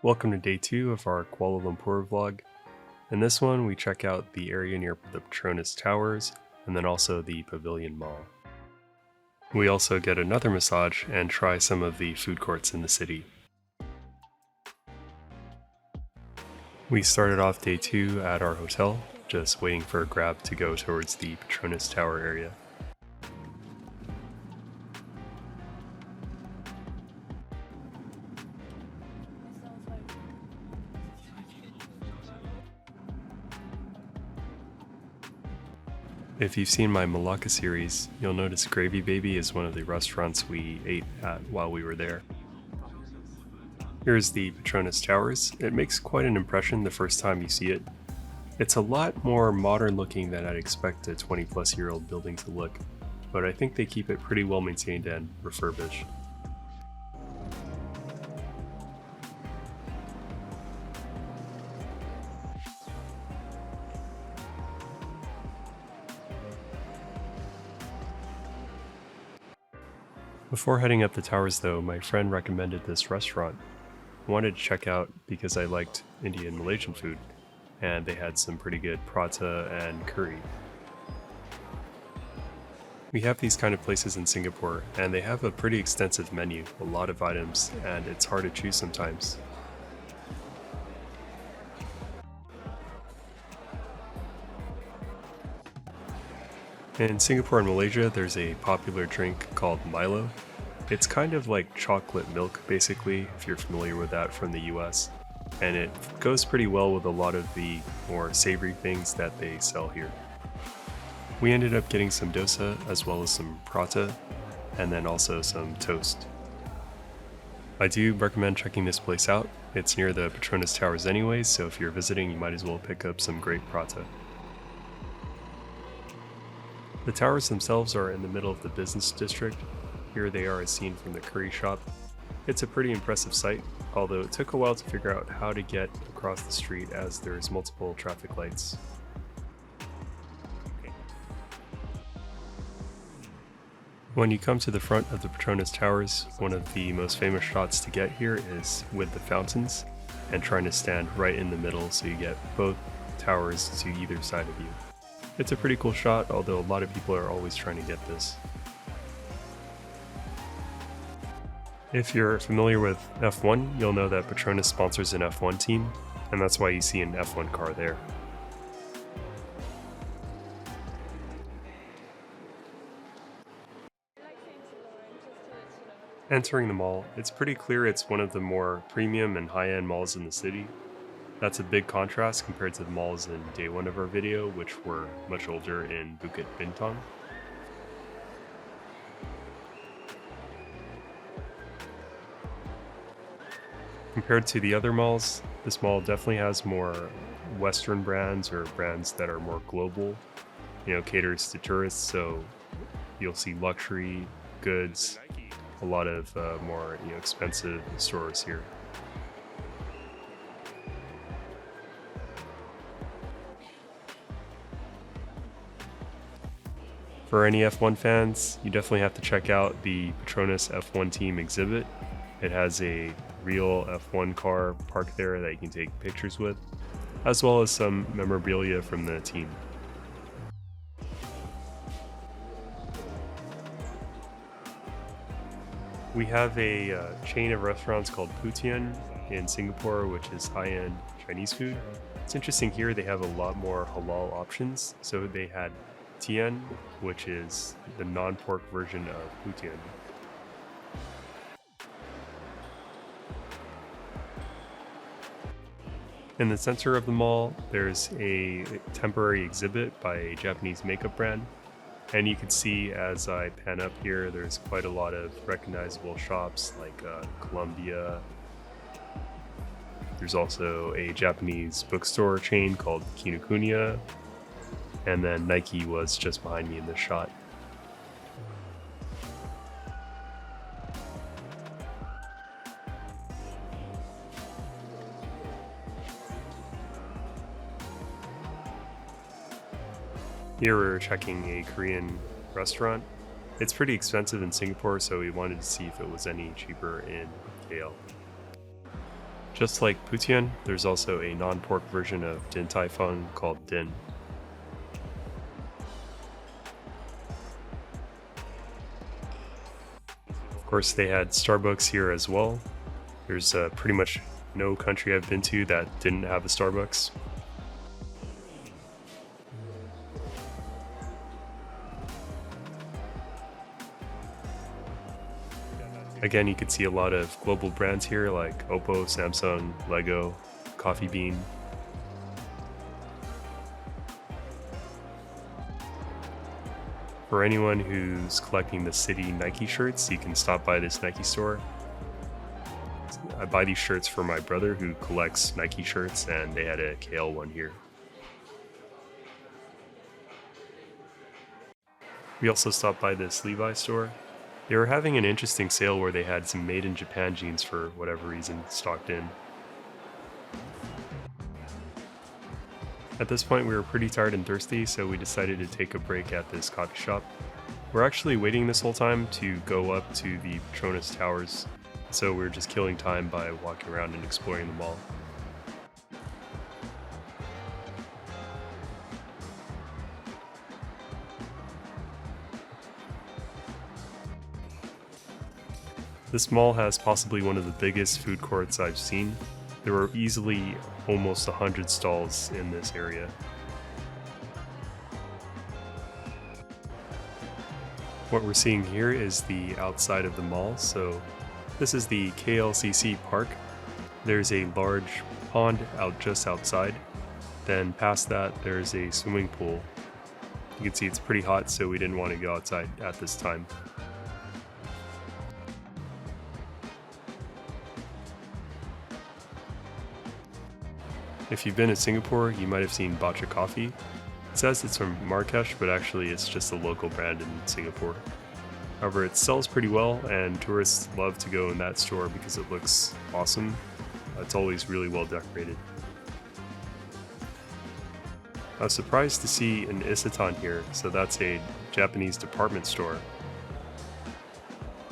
Welcome to day 2 of our Kuala Lumpur vlog. In this one, we check out the area near the Petronas Towers and then also the Pavilion Mall. We also get another massage and try some of the food courts in the city. We started off day 2 at our hotel, just waiting for a grab to go towards the Petronas Tower area. If you've seen my Malacca series, you'll notice Gravy Baby is one of the restaurants we ate at while we were there. Here's the Petronas Towers. It makes quite an impression the first time you see it. It's a lot more modern looking than I'd expect a 20-plus-year-old building to look, but I think they keep it pretty well maintained and refurbished. Before heading up the towers though, my friend recommended this restaurant. I wanted to check out because I liked Indian and Malaysian food, and they had some pretty good prata and curry. We have these kind of places in Singapore, and they have a pretty extensive menu, a lot of items, and it's hard to choose sometimes. In Singapore and Malaysia, there's a popular drink called Milo. It's kind of like chocolate milk, basically, if you're familiar with that from the US. And it goes pretty well with a lot of the more savory things that they sell here. We ended up getting some dosa, as well as some prata, and then also some toast. I do recommend checking this place out. It's near the Petronas Towers anyways, so if you're visiting, you might as well pick up some great prata. The towers themselves are in the middle of the business district. Here they are as seen from the curry shop. It's a pretty impressive sight, although it took a while to figure out how to get across the street as there's multiple traffic lights. When you come to the front of the Petronas Towers, one of the most famous shots to get here is with the fountains and trying to stand right in the middle so you get both towers to either side of you. It's a pretty cool shot, although a lot of people are always trying to get this. If you're familiar with F1, you'll know that Petronas sponsors an F1 team, and that's why you see an F1 car there. Entering the mall, it's pretty clear it's one of the more premium and high-end malls in the city. That's a big contrast compared to the malls in day 1 of our video, which were much older in Bukit Bintang. Compared to the other malls, this mall definitely has more Western brands or brands that are more global, caters to tourists, so you'll see luxury goods, a lot of more expensive stores here. For any F1 fans, you definitely have to check out the Petronas F1 team exhibit. It has a real F1 car parked there that you can take pictures with, as well as some memorabilia from the team. We have a chain of restaurants called Putian in Singapore, which is high-end Chinese food. It's interesting here, they have a lot more halal options. So they had Tian, which is the non-pork version of Putian. In the center of the mall, there's a temporary exhibit by a Japanese makeup brand. And you can see as I pan up here, there's quite a lot of recognizable shops like Columbia. There's also a Japanese bookstore chain called Kinokuniya. And then Nike was just behind me in this shot. Here we're checking a Korean restaurant. It's pretty expensive in Singapore, so we wanted to see if it was any cheaper in KL. Just like Putian, there's also a non-pork version of Din Tai Fung called Din. Of course, they had Starbucks here as well. There's pretty much no country I've been to that didn't have a Starbucks. Again, you can see a lot of global brands here like Oppo, Samsung, Lego, Coffee Bean. For anyone who's collecting the City Nike shirts, you can stop by this Nike store. I buy these shirts for my brother who collects Nike shirts, and they had a KL one here. We also stopped by this Levi's store. They were having an interesting sale where they had some made in Japan jeans for whatever reason stocked in. At this point we were pretty tired and thirsty, so we decided to take a break at this coffee shop. We're actually waiting this whole time to go up to the Petronas Towers, so we're just killing time by walking around and exploring the mall. This mall has possibly one of the biggest food courts I've seen. There were easily almost 100 stalls in this area. What we're seeing here is the outside of the mall, so this is the KLCC park. There's a large pond out just outside. Then past that there's a swimming pool. You can see it's pretty hot, so we didn't want to go outside at this time. If you've been to Singapore, you might have seen Bacha coffee. It says it's from Marrakesh, but actually it's just a local brand in Singapore. However, it sells pretty well, and tourists love to go in that store because it looks awesome. It's always really well decorated. I was surprised to see an Isetan here, so that's a Japanese department store.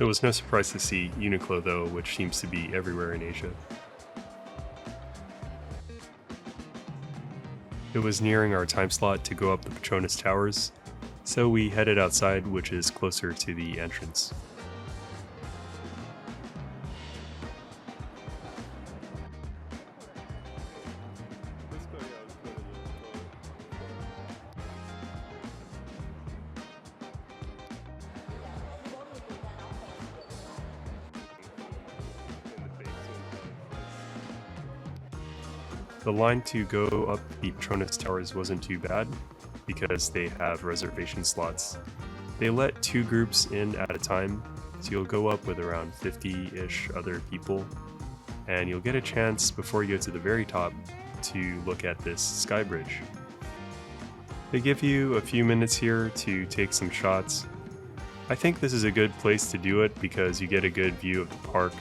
It was no surprise to see Uniqlo though, which seems to be everywhere in Asia. It was nearing our time slot to go up the Petronas Towers, so we headed outside, which is closer to the entrance. The line to go up the Petronas Towers wasn't too bad, because they have reservation slots. They let 2 groups in at a time, so you'll go up with around 50-ish other people, and you'll get a chance before you go to the very top to look at this sky bridge. They give you a few minutes here to take some shots. I think this is a good place to do it because you get a good view of the park.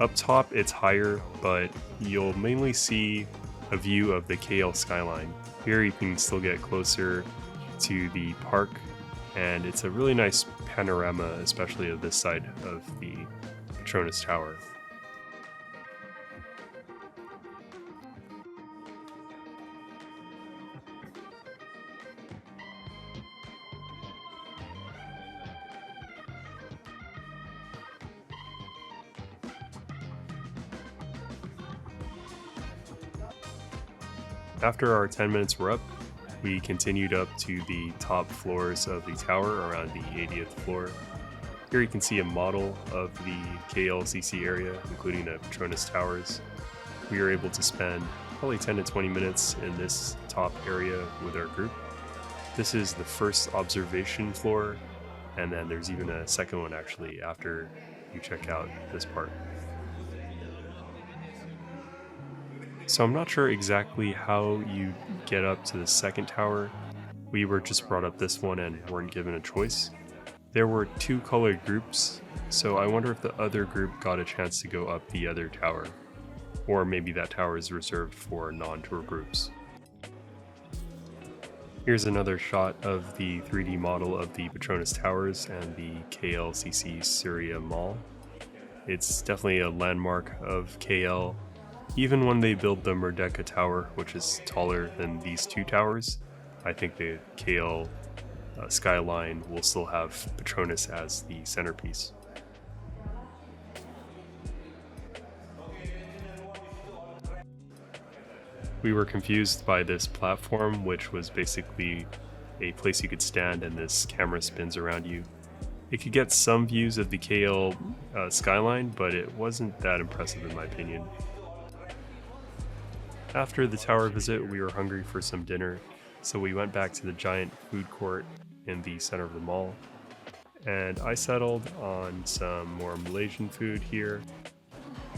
Up top it's higher, but you'll mainly see a view of the KL skyline. Here you can still get closer to the park, and it's a really nice panorama, especially of this side of the Petronas Tower. After our 10 minutes were up, we continued up to the top floors of the tower, around the 80th floor. Here you can see a model of the KLCC area, including the Petronas Towers. We were able to spend probably 10 to 20 minutes in this top area with our group. This is the first observation floor, and then there's even a second one actually after you check out this part. So I'm not sure exactly how you get up to the second tower. We were just brought up this one and weren't given a choice. There were 2 colored groups, so I wonder if the other group got a chance to go up the other tower. Or maybe that tower is reserved for non-tour groups. Here's another shot of the 3D model of the Petronas Towers and the KLCC Suria Mall. It's definitely a landmark of KL. Even when they build the Merdeka Tower, which is taller than these two towers, I think the KL skyline will still have Petronas as the centerpiece. We were confused by this platform, which was basically a place you could stand and this camera spins around you. It could get some views of the KL skyline, but it wasn't that impressive in my opinion. After the tower visit, we were hungry for some dinner, so we went back to the giant food court in the center of the mall, and I settled on some more Malaysian food here.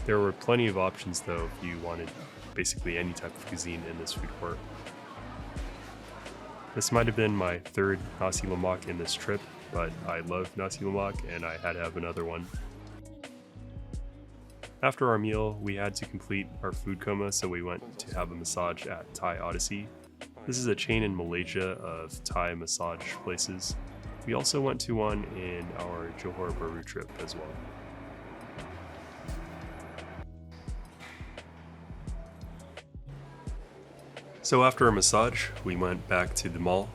There were plenty of options though if you wanted basically any type of cuisine in this food court. This might have been my third nasi lemak in this trip, but I love nasi lemak and I had to have another one. After our meal, we had to complete our food coma, so we went to have a massage at Thai Odyssey. This is a chain in Malaysia of Thai massage places. We also went to one in our Johor Bahru trip as well. So after a massage, we went back to the mall.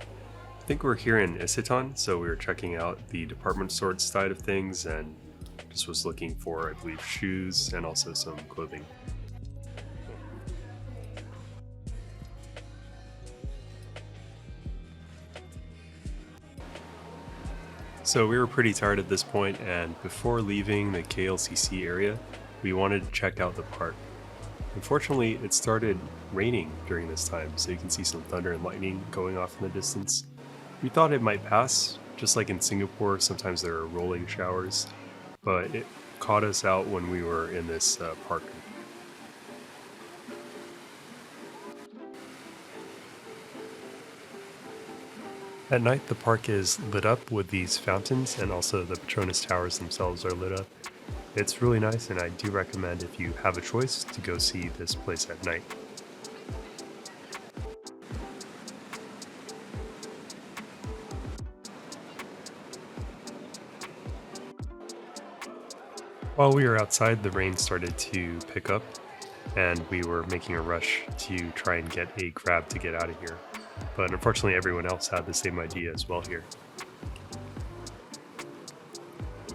I think we're here in Isetan, so we were checking out the department store side of things and just was looking for, I believe, shoes and also some clothing. So we were pretty tired at this point, and before leaving the KLCC area, we wanted to check out the park. Unfortunately, it started raining during this time, so you can see some thunder and lightning going off in the distance. We thought it might pass, just like in Singapore, sometimes there are rolling showers, but it caught us out when we were in this park. At night, the park is lit up with these fountains, and also the Petronas Towers themselves are lit up. It's really nice, and I do recommend, if you have a choice, to go see this place at night. While we were outside, the rain started to pick up, and we were making a rush to try and get a grab to get out of here. But unfortunately, everyone else had the same idea as well here.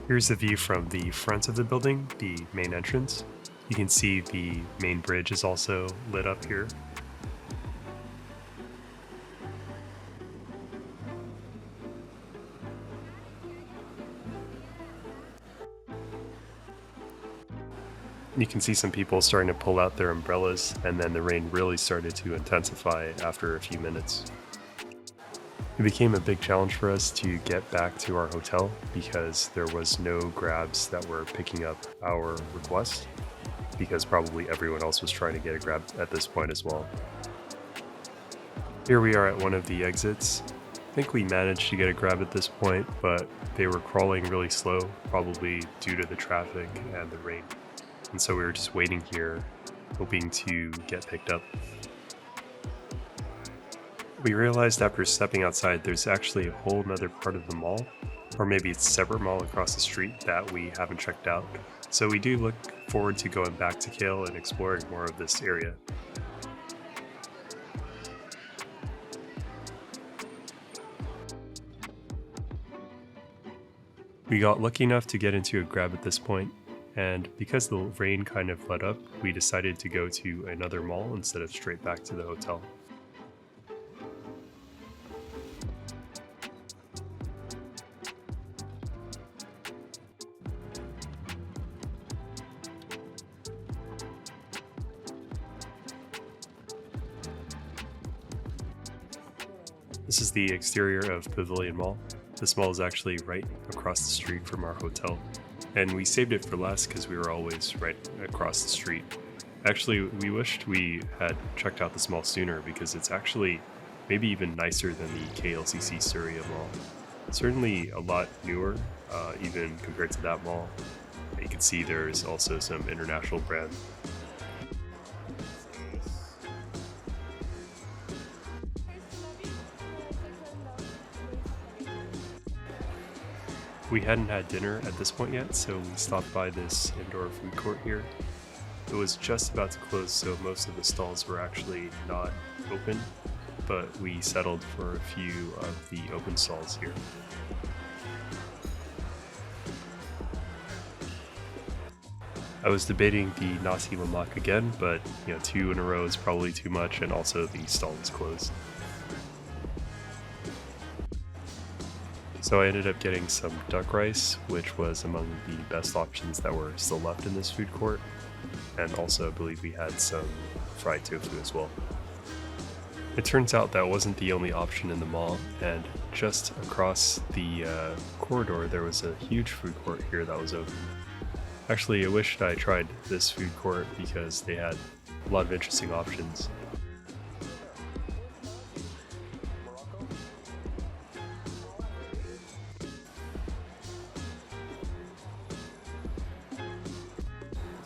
Here's the view from the front of the building, the main entrance. You can see the main bridge is also lit up here. You can see some people starting to pull out their umbrellas, and then the rain really started to intensify after a few minutes. It became a big challenge for us to get back to our hotel because there was no grabs that were picking up our request, because probably everyone else was trying to get a grab at this point as well. Here we are at one of the exits. I think we managed to get a grab at this point, but they were crawling really slow, probably due to the traffic and the rain. And so we were just waiting here, hoping to get picked up. We realized after stepping outside there's actually a whole nother part of the mall, or maybe it's a separate mall across the street that we haven't checked out. So we do look forward to going back to KL and exploring more of this area. We got lucky enough to get into a grab at this point, and because the rain kind of let up, we decided to go to another mall instead of straight back to the hotel. This is the exterior of Pavilion Mall. This mall is actually right across the street from our hotel, and we saved it for last because we were always right across the street. Actually, we wished we had checked out this mall sooner because it's actually maybe even nicer than the KLCC Suria mall. Certainly a lot newer, even compared to that mall. You can see there's also some international brands. We hadn't had dinner at this point yet, so we stopped by this indoor food court here. It was just about to close, so most of the stalls were actually not open, but we settled for a few of the open stalls here. I was debating the nasi lemak again, but 2 in a row is probably too much, and also the stall is closed. So I ended up getting some duck rice, which was among the best options that were still left in this food court, and also I believe we had some fried tofu as well. It turns out that wasn't the only option in the mall, and just across the corridor there was a huge food court here that was open. Actually, I wished I tried this food court because they had a lot of interesting options.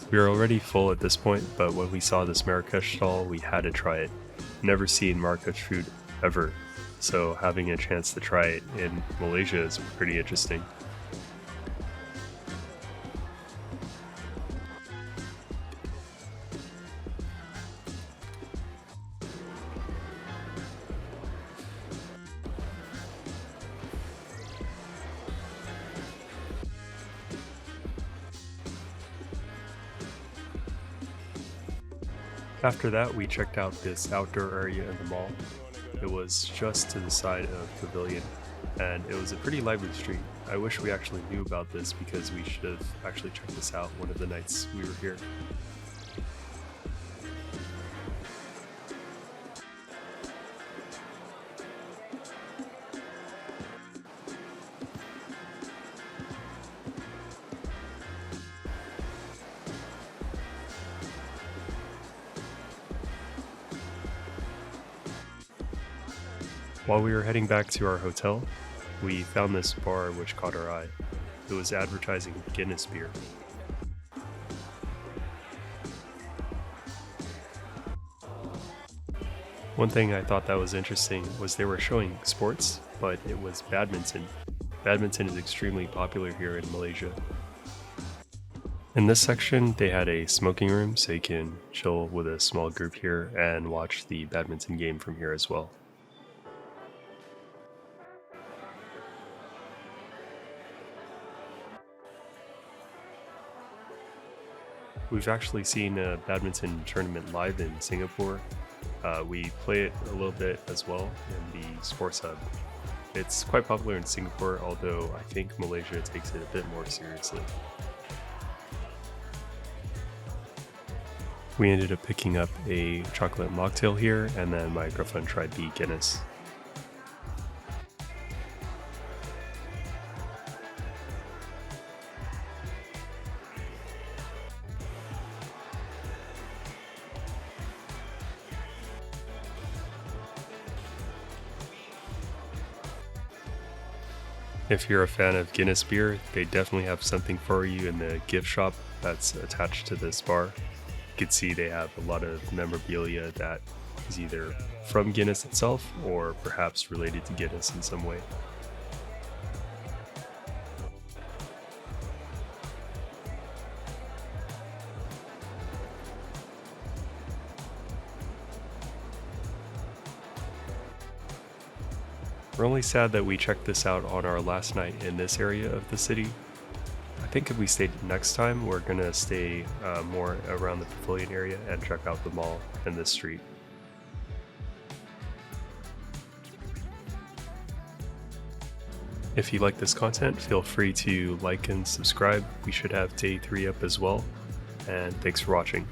We were already full at this point, but when we saw this Marrakesh stall, we had to try it. Never seen Marrakesh food ever, so having a chance to try it in Malaysia is pretty interesting. After that, we checked out this outdoor area in the mall. It was just to the side of Pavillion, and it was a pretty lively street. I wish we actually knew about this because we should have actually checked this out one of the nights we were here. While we were heading back to our hotel, we found this bar which caught our eye. It was advertising Guinness beer. One thing I thought that was interesting was they were showing sports, but it was badminton. Badminton is extremely popular here in Malaysia. In this section, they had a smoking room, so you can chill with a small group here and watch the badminton game from here as well. We've actually seen a badminton tournament live in Singapore. We play it a little bit as well in the Sports Hub. It's quite popular in Singapore, although I think Malaysia takes it a bit more seriously. We ended up picking up a chocolate mocktail here, and then my girlfriend tried the Guinness. If you're a fan of Guinness beer, they definitely have something for you in the gift shop that's attached to this bar. You can see they have a lot of memorabilia that is either from Guinness itself or perhaps related to Guinness in some way. We're only sad that we checked this out on our last night in this area of the city. I think if we stayed next time, we're gonna stay more around the Pavilion area and check out the mall and this street. If you like this content, feel free to like and subscribe. We should have day 3 up as well. And thanks for watching.